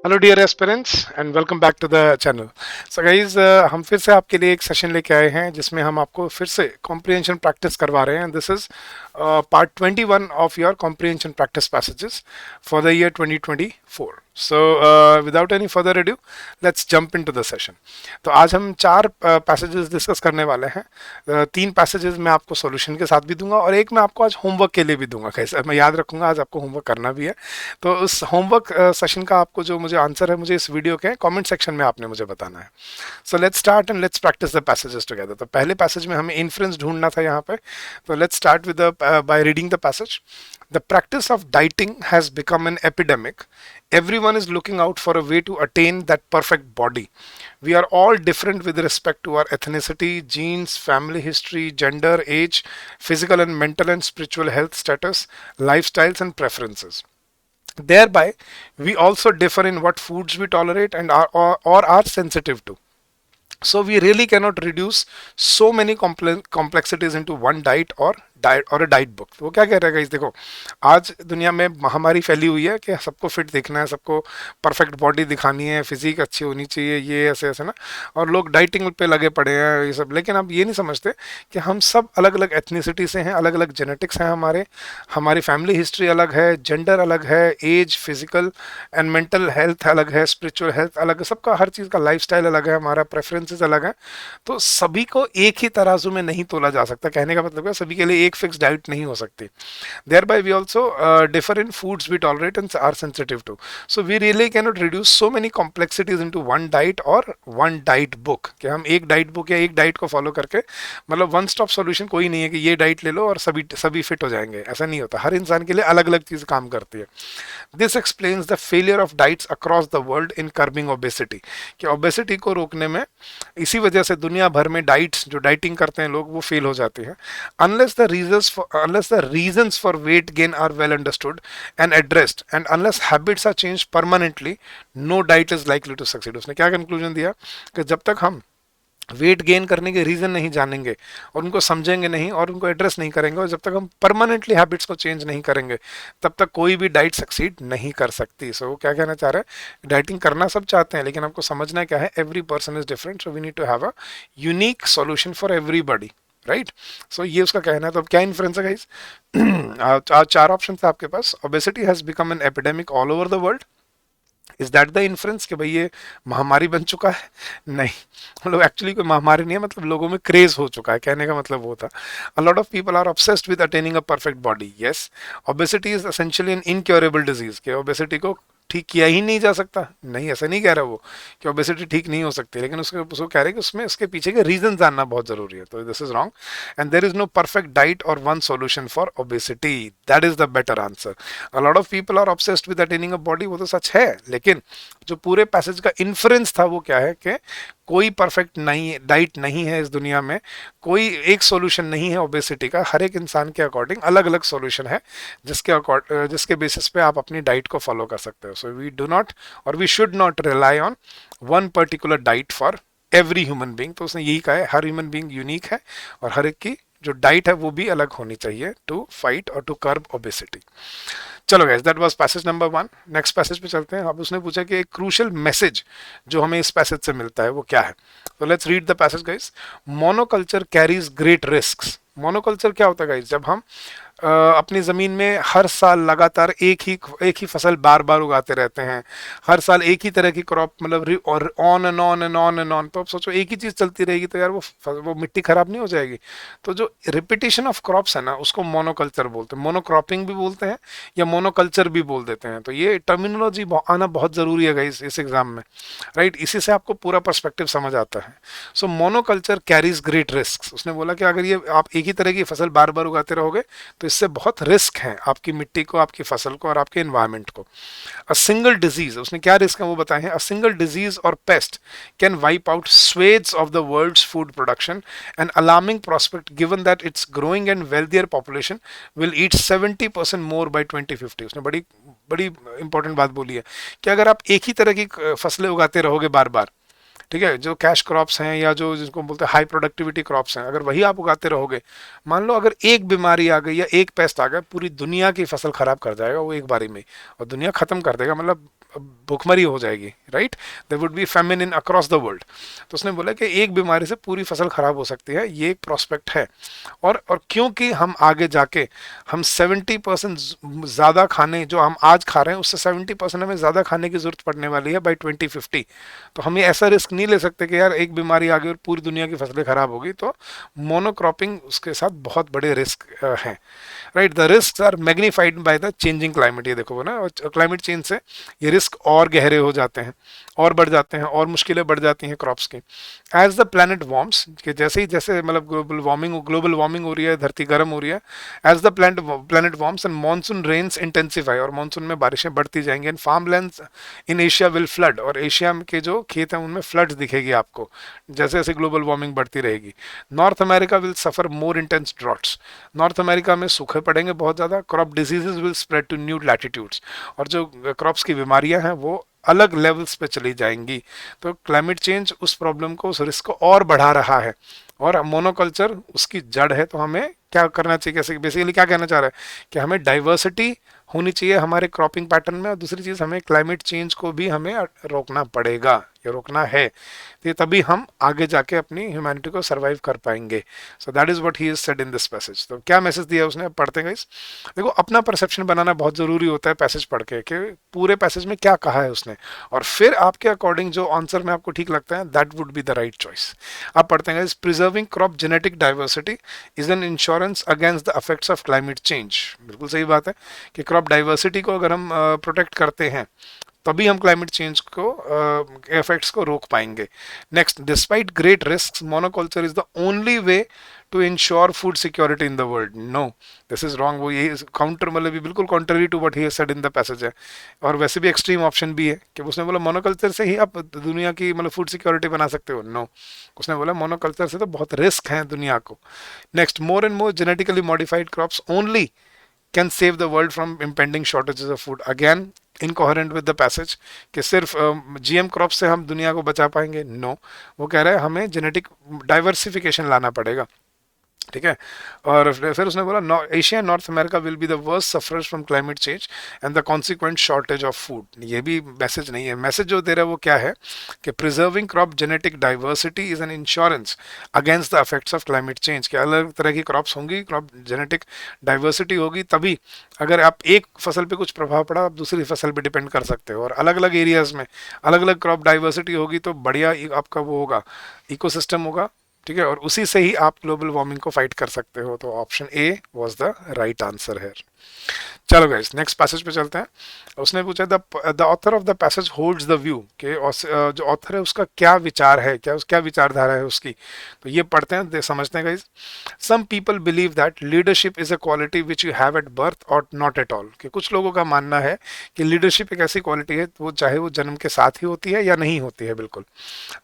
Hello dear aspirants and welcome back to the channel. So guys, हम फिर से आपके लिए एक सेशन लेके आए हैं जिसमें हम आपको फिर से कॉम्प्रिहेंशन प्रैक्टिस करवा रहे हैं। This is part 21 of your comprehension practice passages for the year 2024। So without any further edu, let's jump into the session. तो आज हम चार पैसेजेस डिस्कस करने वाले हैं। तीन पैसेजेस मैं आपको सॉल्यूशन के साथ भी दूंगा और एक मैं आपको आज होमवर्क के लिए भी दूंगा। कैसे मैं याद रखूंगा, आज आपको होमवर्क करना भी है। तो उस होमवर्क सेशन का आपको जो मुझे आंसर है, मुझे इस वीडियो के कमेंट सेक्शन में आपने मुझे बताना है। So let's start and let's practice the passages together. तो पहले पैसेज में हमें इन्फ्रेंस ढूंढना था यहाँ पे। तो let's start with by reading the passage. The practice of dieting has become an epidemic. Everyone is looking out for a way to attain that perfect body. We are all different with respect to our ethnicity, genes, family history, gender, age, physical and mental and spiritual health status, lifestyles, and preferences. Thereby, we also differ in what foods we tolerate and or are sensitive to. So we really cannot reduce so many complexities into one diet और diet book. वो क्या कह रहा है, देखो आज दुनिया में महामारी फैली हुई है कि सबको फिट दिखना है, सबको परफेक्ट बॉडी दिखानी है, फिजिक अच्छी होनी चाहिए, ये ऐसे ऐसे ना। और लोग डाइटिंग पे लगे पड़े हैं ये सब। लेकिन आप ये नहीं समझते कि हम सब अलग अलग एथनिसिटी से हैं, अलग अलग जेनेटिक्स हैं, हमारी फैमिली हिस्ट्री अलग है, जेंडर अलग है, age, physical and mental health अलग है, स्पिरिचुअल हेल्थ अलग है, सबका हर चीज़ का लाइफस्टाइल अलग है, हमारा प्रेफरेंसेस अलग है। तो सभी को एक ही तराजू में नहीं तोला जा सकता। कहने का मतलब है सभी के लिए एक फिक्स डाइट नहीं हो सकती। There by we also differ in foods we tolerate and are sensitive to. So we really cannot reduce so many complexities into one diet और वन डाइट बुक। कि हम एक डाइट बुक या एक diet को फॉलो करके, मतलब one stop solution कोई नहीं है कि ये डाइट ले लो और सभी सभी फिट हो जाएंगे, ऐसा नहीं होता। हर इंसान के लिए अलग अलग चीज़ काम करती है। This explains the failure of diets across the world in curbing obesity. कि ओबेसिटी को रोकने में इसी वजह से दुनिया भर में डाइट्स, जो डाइटिंग करते हैं लोग, वो फेल हो जाते हैं। unless the reasons for weight gain are well understood and addressed and unless habits are changed permanently, no diet is likely to succeed। उसने क्या कंक्लूजन दिया कि जब तक हम वेट गेन करने के रीजन नहीं जानेंगे और उनको समझेंगे नहीं और उनको एड्रेस नहीं करेंगे, और जब तक हम परमानेंटली हैबिट्स को चेंज नहीं करेंगे, तब तक कोई भी डाइट सक्सीड नहीं कर सकती। सो वो क्या कहना चाह रहे हैं, डाइटिंग करना सब चाहते हैं लेकिन आपको समझना क्या है, every person is different, so we need to have a unique solution for everybody, right. So ये उसका कहना है। तो अब क्या इन्फ्रेंस है गाइस? चार ऑप्शन थे आपके पास। Obesity has become an epidemic all over the world. Is that the inference कि भाई ये महामारी बन चुका है? नहीं, मतलब एक्चुअली कोई महामारी नहीं है, मतलब लोगों में क्रेज हो चुका है, कहने का मतलब वो था। A lot of people are obsessed with attaining a perfect body. Yes, obesity is essentially an incurable disease. के ओबेसिटी को ठीक किया ही नहीं जा सकता, नहीं ऐसा नहीं कह रहा वो कि ओबेसिटी ठीक नहीं हो सकती, लेकिन उसको कह रहे हैं कि उसमें उसके पीछे के रीजन जानना बहुत जरूरी है। तो this is wrong and there is no perfect diet और one solution for obesity. That is the better answer. A lot of people are obsessed with attaining a body, वो तो सच है, लेकिन जो पूरे पैसेज का इन्फ्रेंस था वो क्या है कि कोई परफेक्ट नहीं डाइट नहीं है इस दुनिया में, कोई एक सॉल्यूशन नहीं है ओबेसिटी का। हर एक इंसान के अकॉर्डिंग अलग अलग सॉल्यूशन है जिसके बेसिस पे आप अपनी डाइट को फॉलो कर सकते हो। सो वी डू नॉट और we should not rely on one particular diet for every human being. तो उसने यही कहा है, हर ह्यूमन बीइंग यूनिक है और हर एक की जो डाइट है वो भी अलग होनी चाहिए टू फाइट और टू कर्ब ओबेसिटी। चलो gas, that was passage number 1। Next passage पे चलते हैं। अब उसने पूछा कि एक क्रूशियल मैसेज जो हमें इस पैसेज से मिलता है वो क्या है। तो let's read the passage guys. Monoculture carries great risks. Monoculture क्या होता है गाइस? जब हम अपनी ज़मीन में हर साल लगातार एक ही फसल बार बार उगाते रहते हैं, हर साल एक ही तरह की क्रॉप, मतलब और on and on and on and on. तो अब सोचो एक ही चीज़ चलती रहेगी तो यार वो मिट्टी खराब नहीं हो जाएगी? तो जो रिपीटेशन ऑफ क्रॉप्स है ना, उसको मोनोकल्चर बोलते हैं। मोनोक्रॉपिंग भी बोलते हैं या मोनोकल्चर भी बोल देते हैं। तो ये टर्मिनोलॉजी आना बहुत ज़रूरी है गाइस इस एग्जाम में, राइट। इसी से आपको पूरा पर्सपेक्टिव समझ आता है। सो मोनोकल्चर कैरीज ग्रेट रिस्क। उसने बोला कि अगर ये आप एक ही तरह की फसल बार बार उगाते रहोगे तो इससे बहुत रिस्क है आपकी मिट्टी को, आपकी फसल को और आपके एनवायरनमेंट को। अ सिंगल डिजीज, उसने क्या रिस्क है वो बताए हैं। अ सिंगल डिजीज और paste can wipe out swathes of the world's food production, an alarming prospect given that its growing and wealthier population will eat 70% more by 2050। उसने बड़ी बड़ी इंपॉर्टेंट बात बोली है कि अगर आप एक ही तरह की फसलें उगाते रहोगे बार बार, ठीक है, जो कैश क्रॉप्स हैं या जो जिनको बोलते हैं हाई प्रोडक्टिविटी क्रॉप्स हैं, अगर वही आप उगाते रहोगे, मान लो अगर एक बीमारी आ गई या एक पेस्ट आ गया, पूरी दुनिया की फसल खराब कर जाएगा वो एक बारी में, और दुनिया खत्म कर देगा। मतलब भुखमरी हो जाएगी, right, there would be famine in across the world. तो उसने बोला कि एक बीमारी से पूरी फसल खराब हो सकती है, ये एक प्रोस्पेक्ट है। और क्योंकि हम आगे जाके हम 70% ज़्यादा खाने जो हम आज खा रहे हैं उससे 70% हमें ज़्यादा खाने की ज़रूरत पड़ने वाली है बाई 2050। तो हम ये ऐसा रिस्क नहीं ले सकते कि यार एक बीमारी आ गई और पूरी दुनिया की फसलें खराब होगी। तो मोनोक्रॉपिंग उसके साथ बहुत बड़े रिस्क हैं, right. The risk are magnified by the changing climate, ये देखो ना, क्लाइमेट चेंज से ये रिस्क और गहरे हो जाते हैं, और बढ़ जाते हैं, और मुश्किलें बढ़ जाती हैं क्रॉप्स की। एज द प्लानट वार्म्स, कि जैसे ही जैसे मतलब ग्लोबल वार्मिंग हो रही है, धरती गर्म हो रही है, as the planet warms and monsoon rains intensify, और मानसून में बारिशें बढ़ती जाएंगी, and farmlands in Asia will flood, और एशिया के जो खेत हैं उनमें फ्लड्स दिखेगी आपको जैसे जैसे ग्लोबल वार्मिंग बढ़ती रहेगी। North America will suffer more intense droughts, North America में सूखे पड़ेंगे बहुत ज़्यादा। Crop diseases will spread to new latitudes, और जो क्रॉप्स की बीमारियां हैं वो अलग लेवल्स पे चली जाएंगी। तो क्लाइमेट चेंज उस प्रॉब्लम को, उस रिस्क को और बढ़ा रहा है, और मोनोकल्चर उसकी जड़ है। तो हमें क्या करना चाहिए, कैसे बेसिकली क्या कहना चाह रहा है कि हमें डाइवर्सिटी होनी चाहिए हमारे क्रॉपिंग पैटर्न में, और दूसरी चीज़ हमें क्लाइमेट चेंज को भी हमें रोकना पड़ेगा, ये रोकना है। तो तभी हम आगे जाके अपनी ह्यूमैनिटी को सर्वाइव कर पाएंगे। So that is what he is said in this passage. तो क्या मैसेज दिया उसने, पढ़ते हैं गाइस। देखो, अपना परसेप्शन बनाना बहुत ज़रूरी होता है पैसेज पढ़ के, कि पूरे पैसेज में क्या कहा है उसने, और फिर आपके अकॉर्डिंग जो आंसर में आपको ठीक लगता है that would be the right choice. आप पढ़ते हैं guys, preserving crop genetic diversity is an insurance against the effects of climate change. बिल्कुल सही बात है कि क्रॉप डाइवर्सिटी को अगर हम प्रोटेक्ट करते हैं तभी हम क्लाइमेट चेंज को इफेक्ट्स को रोक पाएंगे। Next, despite great risk, monoculture is the only way to ensure food security in the world. No, this is wrong. वो ये काउंटर मतलब बिल्कुल contrary to what he has said in the passage है, और वैसे भी एक्सट्रीम ऑप्शन भी है कि उसने बोला मोनोकल्चर से ही आप दुनिया की मतलब फूड सिक्योरिटी बना सकते हो। नो, उसने बोला मोनोकल्चर से तो बहुत रिस्क है दुनिया को। Next, more and more genetically modified crops only can save the world from impending shortages of food. Again incoherent with the passage कि सिर्फ जीएम क्रॉप से हम दुनिया को बचा पाएंगे। नो, वो कह रहा है हमें जेनेटिक डाइवर्सिफिकेशन लाना पड़ेगा, ठीक है। और फिर उसने बोला Asia and north America will be the worst sufferers from climate change and the consequent shortage of food. ये भी मैसेज नहीं है। मैसेज जो दे रहा है वो क्या है कि preserving crop genetic diversity is an insurance against the effects of climate change. कि अलग तरह की क्रॉप्स होंगी, क्रॉप जेनेटिक डाइवर्सिटी होगी, तभी अगर आप एक फसल पे कुछ प्रभाव पड़ा आप दूसरी फसल पे डिपेंड कर सकते हो, और अलग अलग एरियाज में अलग अलग क्रॉप डाइवर्सिटी होगी तो बढ़िया आपका वो होगा, इकोसिस्टम होगा, ठीक है, और उसी से ही आप ग्लोबल वार्मिंग को फाइट कर सकते हो। तो option A was the right answer है। चलो गाइस, नेक्स्ट पैसेज पे चलते हैं। उसने पूछा the author of the passage holds the view कि जो ऑथर है उसका क्या विचार है, क्या विचारधारा है उसकी। तो ये पढ़ते हैं, समझते हैं guys. Some people believe that leadership is a quality which you have at birth और नॉट एट ऑल। कि कुछ लोगों का मानना है कि लीडरशिप एक ऐसी क्वालिटी है वो चाहे वो जन्म के साथ ही होती है या नहीं होती है, बिल्कुल।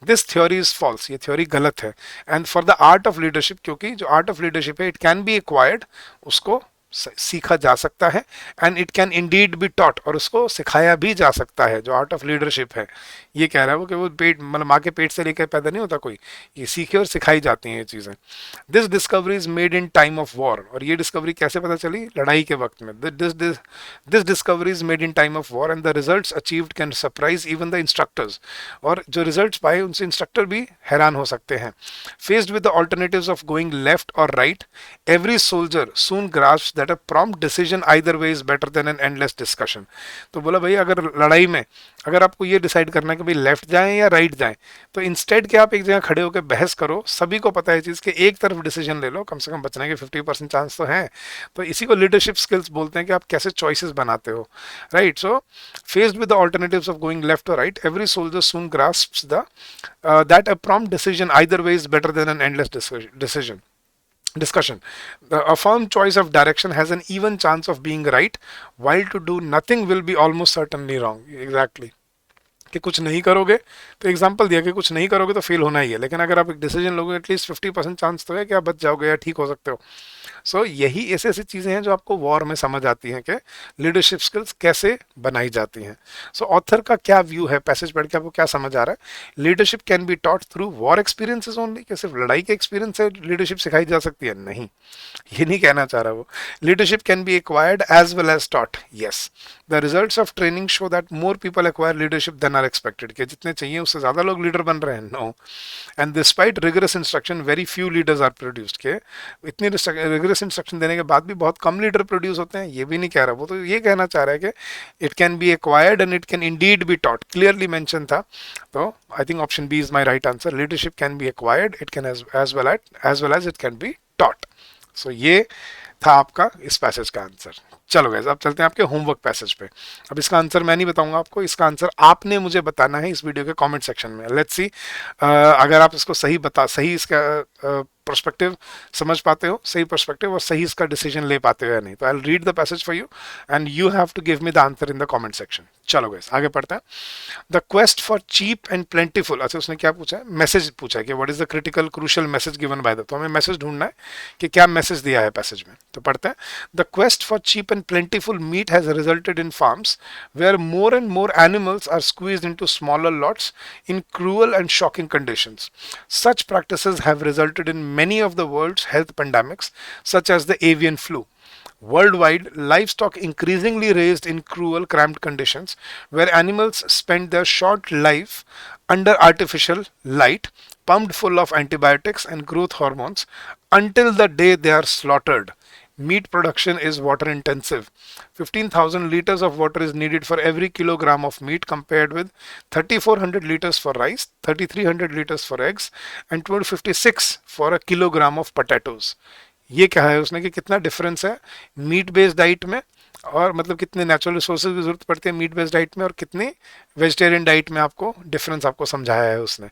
दिस थ्योरी इज फॉल्स, ये थ्योरी गलत है। And for the art of leadership, क्योंकि जो आर्ट ऑफ लीडरशिप है इट कैन बी एक्वायर्ड, उसको सीखा जा सकता है, and it can indeed be taught, और उसको सिखाया भी जा सकता है। जो आर्ट ऑफ लीडरशिप है ये कह रहा है वो कि वो पेट मतलब माँ के पेट से लेकर पैदा नहीं होता कोई, ये सीखी और सिखाई जाती हैं ये चीज़ें। This discovery is made in time of war, और ये डिस्कवरी कैसे पता चली, लड़ाई के वक्त में। This discovery is made in time of war and the results achieved can surprise even the instructors, और जो रिजल्ट्स पाए उनसे इंस्ट्रक्टर भी हैरान हो सकते हैं। Faced with the alternatives of going left और right, every soldier soon grasps that a prompt decision either way is better than an endless discussion. तो बोला भाई अगर लड़ाई में अगर आपको ये डिसाइड करना है कि भाई लेफ्ट जाएं या राइट जाएं, तो इंस्टेड के आप एक जगह खड़े होकर बहस करो, सभी को पता है चीज़ कि एक तरफ डिसीजन ले लो, कम से कम बचने के 50% चांस तो हैं। तो इसी को लीडरशिप स्किल्स बोलते हैं कि आप कैसे चॉइसेस बनाते हो, right. So faced with the alternatives of going left और right, every soldier soon grasps the that a prompt decision either way is better than an endless decision discussion. A firm choice of direction has an even chance of being right, while to do nothing will be almost certainly wrong. Exactly. कि कुछ नहीं करोगे, तो example दिया कि कुछ नहीं करोगे तो फेल होना ही है, लेकिन अगर आप एक डिसीजन लोगे एटलीस्ट 50% चांस तो है कि आप बच जाओगे या ठीक हो सकते हो। सो यही ऐसी ऐसी चीज़ें हैं जो आपको वॉर में समझ आती हैं कि लीडरशिप स्किल्स कैसे बनाई जाती हैं। सो ऑथर का क्या व्यू है, पैसेज पढ़ के आपको क्या समझ आ रहा है? Leadership can be taught through war experiences only, कि सिर्फ लड़ाई के एक्सपीरियंस से लीडरशिप सिखाई जा सकती है? नहीं, ये नहीं कहना चाह रहा वो। Leadership can be acquired as well as taught, yes. The results of training show that more people acquire leadership than are expected, कि जितने चाहिए उससे ज़्यादा लोग लीडर बन रहे हैं? No. And despite rigorous instruction very few leaders are produced, के इतनी रिगरस इंस्ट्रक्शन देने के बाद भी बहुत कम लीडर प्रोड्यूस होते हैं? ये भी नहीं कह रहा वो, तो ये कहना चाह रहा है कि it can be acquired and it can indeed be taught, clearly mention था। तो I think option B is my right answer. Leadership can be acquired, it can as well as it can be taught. So ये था आपका इस passage का answer. चलो gas, अब चलते हैं आपके होमवर्क पैसेज पे। अब इसका आंसर मैं नहीं बताऊंगा आपको, इसका आंसर आपने मुझे बताना है इस वीडियो के कमेंट सेक्शन में। लेट्स सी अगर आप इसको सही इसका पर्सपेक्टिव समझ पाते हो, सही पर्सपेक्टिव और सही इसका डिसीजन ले पाते हो या नहीं। तो I will read the passage for you and you have to give me the answer in the comment section. चलो गैस, आगे पढ़ते हैं। The quest for cheap and plentiful, अच्छा उसने क्या पूछा है? मैसेज पूछा है कि what is the critical crucial message given by the, तो हमें मैसेज ढूंढना है कि क्या मैसेज दिया है पैसेज में। तो पढ़ते हैं। The quest for cheap and plentiful meat has resulted in farms where more and more animals are squeezed into smaller lots in cruel and shocking conditions. Such practices have resulted in many of the world's health pandemics, such as the avian flu. Worldwide, livestock increasingly raised in cruel, cramped conditions where animals spend their short life under artificial light, pumped full of antibiotics and growth hormones until the day they are slaughtered. Meat production is water intensive. 15,000 liters of water is needed for every kilogram of meat compared with 3,400 liters for rice, 3,300 liters for eggs and 256 for a kilogram of potatoes. ये कहा है उसने कि कितना difference है meat based diet में, और मतलब कितने नेचुरल रिसोर्सेज की जरूरत पड़ती है मीट बेस्ड डाइट में और कितनी वेजिटेरियन डाइट में, आपको डिफरेंस आपको समझाया है उसने।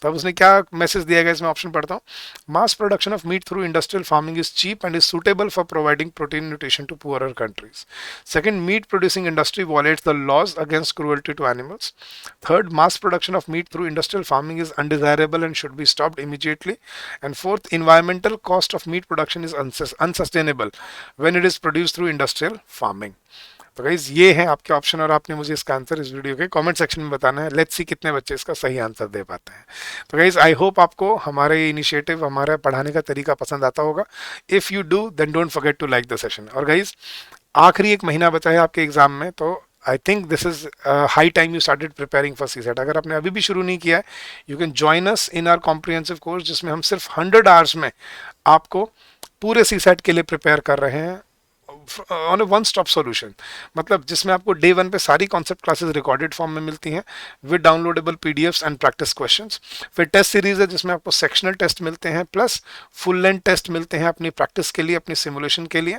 तो अब उसने क्या मैसेज दिया गया, इसमें ऑप्शन पढ़ता हूँ। Mass production of meat through industrial farming is cheap and is suitable for providing protein nutrition to poorer countries. Second, meat producing industry violates the laws against cruelty to animals. Third, mass production of meat through industrial farming is undesirable and should be stopped immediately. And fourth, environmental cost of meat production is unsustainable when it is produced through industrial farming. तो guys ये हैं आपके option और आपने मुझे इसका answer इस video के कमेंट सेक्शन में बताना है। लेट्स सी कितने बच्चे इसका सही आंसर दे पाते हैं। तो गाइज आई होप आपको हमारे इनिशिएटिव, हमारा पढ़ाने का तरीका पसंद आता होगा। If you do then don't forget to like the session. और गाइज आखिरी एक महीना बचा है आपके एग्जाम में, तो I think this is high time you started preparing for CSAT. अगर आपने अभी भी शुरू नहीं किया है, you can join us in our comprehensive course, जिसमें हम सिर्फ 100 आवर्स में आपको पूरे सीसेट के लिए प्रिपेयर कर रहे हैं on A one stop solution. मतलब जिसमें आपको डे 1 पे सारी कॉन्सेप्ट क्लासेस रिकॉर्डेड फॉर्म में मिलती हैं with downloadable PDFs and practice questions. फिर टेस्ट सीरीज है जिसमें आपको सेक्शनल टेस्ट मिलते हैं प्लस फुल लेंथ टेस्ट मिलते हैं अपनी प्रैक्टिस के लिए, अपनी सिमुलेशन के लिए।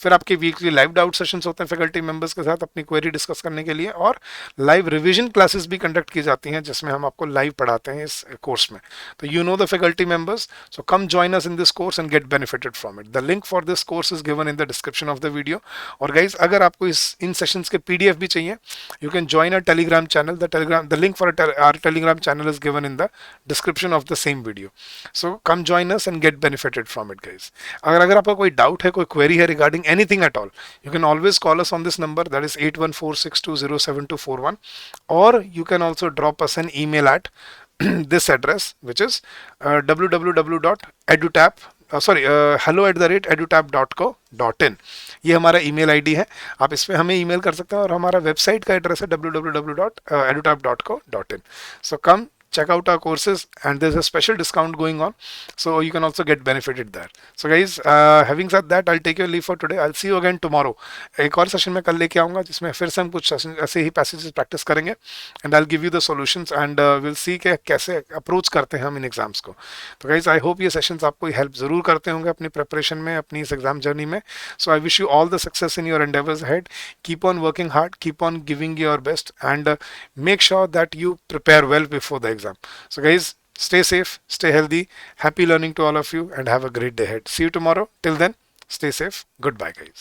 फिर आपके वीकली लाइव डाउट सेशंस होते हैं फैकल्टी मेंबर्स के साथ अपनी क्वेरी डिस्कस करने के लिए, और लाइव रिविजन क्लासेस भी कंडक्ट की जाती हैं जिसमें हम आपको लाइव पढ़ाते हैं इस कोर्स में। तो you know the faculty members, so come join us in this course and get benefited from it. The link for this course is given in the description of the video. और guys अगर आपको इन sessions के PDF भी चाहिए, you can join a Telegram channel. The link for our Telegram channel is given in the description of the same video. So come join us and get benefited from it guys. अगर आपका कोई doubt है, कोई query है regarding anything at all, you can always call us on this number, that is 8146207241, or you can also drop us an email at this address, which is hello@edutap.co.in। ये हमारा email ID है, आप इस पे हमें email कर सकते हैं। और हमारा वेबसाइट का एड्रेस है www.edutap.co.in। So come check out our courses and there's a special discount going on, so you can also get benefited there. So guys, having said that, I'll take your leave for today. I'll see you again tomorrow. एक और session में कल लेके आऊँगा जिसमें फिर से हम कुछ ऐसे ही पैसेजेस प्रैक्टिस करेंगे and I'll give you the solutions and we'll see कि कैसे अप्रोच करते हैं हम इन एग्जाम्स को। तो guys, I hope ये सेशंस आपको हेल्प ज़रूर करते होंगे अपनी प्रिपरेशन में, अपनी इस एग्जाम जर्नी में। So I wish you all the success in your endeavors ahead. Keep on working hard, keep on giving your best, and make sure that you prepare well before the exam. So guys, stay safe, stay healthy, happy learning to all of you, and have a great day ahead. See you tomorrow. Till then, stay safe. Goodbye guys.